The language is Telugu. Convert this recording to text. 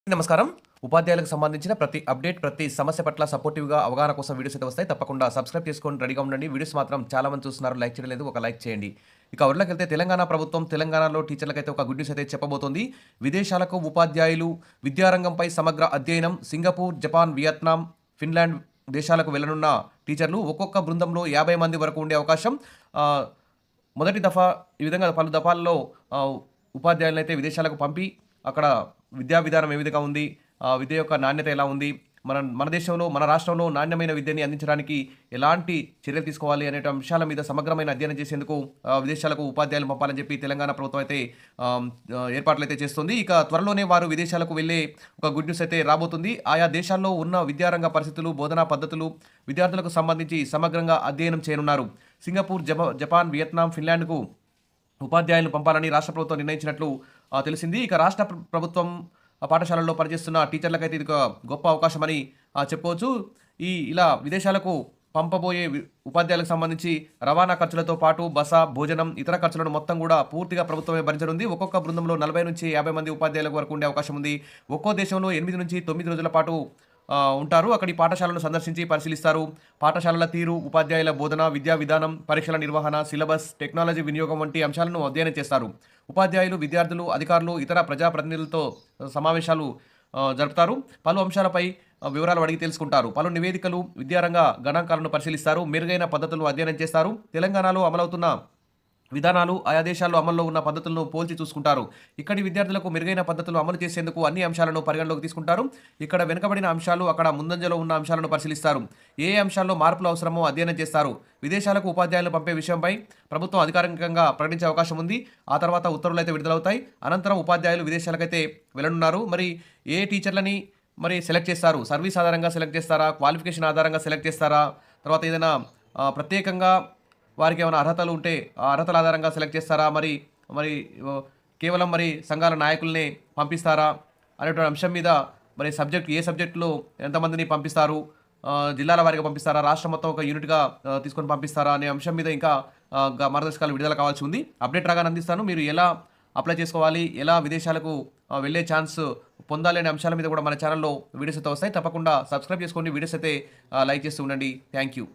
నమస్కారం. ఉపాధ్యాయులకు సంబంధించిన ప్రతి అప్డేట్, ప్రతి సమస్య పట్ల సపోర్టివ్‌గా అవగాహన కోసం వీడియోస్ అయితే వస్తాయి. తప్పకుండా సబ్స్క్రైబ్ చేసుకొని రెడీగా ఉండండి. వీడియోస్ మాత్రం చాలా మంది చూస్తున్నారు. లైక్ చేయడం లేదు. ఒక లైక్ చేయండి. ఇక ఊర్లోకెళ్తే తెలంగాణ ప్రభుత్వం తెలంగాణలో టీచర్లకైతే ఒక గుడ్ న్యూస్ అయితే చెప్పబోతోంది. విదేశాలకు ఉపాధ్యాయులు విద్యారంగంపై సమగ్ర అధ్యయనం సింగపూర్, జపాన్, వియత్నాం, ఫిన్లాండ్ దేశాలకు వెళ్లనున్న టీచర్లు ఒక్కొక్క బృందంలో 50 మంది వరకు ఉండే అవకాశం. ఆహ్, మొదటి దఫా ఈ విధంగా పలు దఫాల్లో ఆహ్, ఉపాధ్యాయులనైతే విదేశాలకు పంపి అక్కడ విద్యా విధానం ఏ విధంగా ఉంది? విద్య యొక్క నాణ్యత ఎలా ఉంది? మన మన దేశంలో, మన రాష్ట్రంలో నాణ్యమైన విద్యని అందించడానికి ఎలాంటి చర్యలు తీసుకోవాలి అనే అంశాల మీద సమగ్రమైన అధ్యయనం చేసేందుకు విదేశాలకు ఉపాధ్యాయులను పంపాలని చెప్పి తెలంగాణ ప్రభుత్వం అయితే ఆహ్, ఆహ్, ఏర్పాట్లయితే చేస్తుంది. ఇక త్వరలోనే వారు విదేశాలకు వెళ్ళే ఒక గుడ్ న్యూస్ అయితే రాబోతుంది. ఆయా దేశాల్లో ఉన్న విద్యారంగ పరిస్థితులు, బోధనా పద్ధతులు, విద్యార్థులకు సంబంధించి సమగ్రంగా అధ్యయనం చేయనున్నారు. సింగపూర్, జపాన్, వియత్నాం, ఫిన్లాండ్‌కు ఉపాధ్యాయులను పంపాలని రాష్ట్ర ప్రభుత్వం నిర్ణయించినట్లు తెలిసింది. ఇక రాష్ట్ర ప్రభుత్వం పాఠశాలల్లో పనిచేస్తున్న టీచర్లకైతే ఇది ఒక గొప్ప అవకాశమని చెప్పుకోవచ్చు. ఇలా విదేశాలకు పంపబోయే ఉపాధ్యాయులకు సంబంధించి రవాణా ఖర్చులతో పాటు బస, భోజనం, ఇతర ఖర్చులను మొత్తం కూడా పూర్తిగా ప్రభుత్వమే భరించనుంది. ఒక్కొక్క బృందంలో 40-50 మంది ఉపాధ్యాయులకు వరకు ఉండే అవకాశం ఉంది. ఒక్కో దేశంలో 8-9 రోజుల పాటు ఉంటారు. అక్కడి పాఠశాలను సందర్శించి పరిశీలిస్తారు. పాఠశాలల తీరు, ఉపాధ్యాయుల బోధన, విద్యా విధానం, పరీక్షల నిర్వహణ, సిలబస్, టెక్నాలజీ వినియోగం వంటి అంశాలను అధ్యయనం చేస్తారు. ఉపాధ్యాయులు, విద్యార్థులు, అధికారులు, ఇతర ప్రజాప్రతినిధులతో సమావేశాలు జరుపుతారు. పలు అంశాలపై వివరాలు అడిగి తెలుసుకుంటారు. పలు నివేదికలు, విద్యారంగ గణాంకాలను పరిశీలిస్తారు. మెరుగైన పద్ధతులు అధ్యయనం చేస్తారు. తెలంగాణలో అమలవుతున్న విధానాలు, ఆయా దేశాల్లో అమల్లో ఉన్న పద్ధతులను పోల్చి చూసుకుంటారు. ఇక్కడి విద్యార్థులకు మెరుగైన పద్ధతులు అమలు చేసేందుకు అన్ని అంశాలను పరిగణలోకి తీసుకుంటారు. ఇక్కడ వెనుకబడిన అంశాలు, అక్కడ ముందంజలో ఉన్న అంశాలను పరిశీలిస్తారు. ఏ అంశాల్లో మార్పులు అవసరమో అధ్యయనం చేస్తారు. విదేశాలకు ఉపాధ్యాయులను పంపే విషయంపై ప్రభుత్వం అధికారికంగా ప్రకటించే అవకాశం ఉంది. ఆ తర్వాత ఉత్తర్వులు అయితే విడుదలవుతాయి. అనంతరం ఉపాధ్యాయులు విదేశాలకైతే వెళ్ళనున్నారు. మరి ఏ టీచర్లని సెలెక్ట్ చేస్తారు? సర్వీస్ ఆధారంగా సెలెక్ట్ చేస్తారా? క్వాలిఫికేషన్ ఆధారంగా సెలెక్ట్ చేస్తారా? తర్వాత ఏదైనా ప్రత్యేకంగా వారికి ఏమైనా అర్హతలు ఉంటే ఆ అర్హతల ఆధారంగా సెలెక్ట్ చేస్తారా? మరి మరి కేవలం సంఘాల నాయకుల్ని పంపిస్తారా? అనేటువంటి అంశం మీద ఏ సబ్జెక్టులో ఎంతమందిని పంపిస్తారు? జిల్లాల వారీగా పంపిస్తారా? రాష్ట్రం మొత్తం ఒక యూనిట్‌గా తీసుకొని పంపిస్తారా? అనే అంశం మీద ఇంకా మార్గదర్శకాలు విడుదల కావాల్సి ఉంది. అప్డేట్ రాగానే అందిస్తాను. మీరు ఎలా అప్లై చేసుకోవాలి? ఎలా విదేశాలకు వెళ్ళే ఛాన్స్ పొందాలి అనే అంశాల మీద కూడా మన ఛానెల్‌లో వీడియోస్ అయితే వస్తాయి. తప్పకుండా సబ్స్క్రైబ్ చేసుకోండి. వీడియోస్ అయితే లైక్ చేస్తూ ఉండండి. Thank you.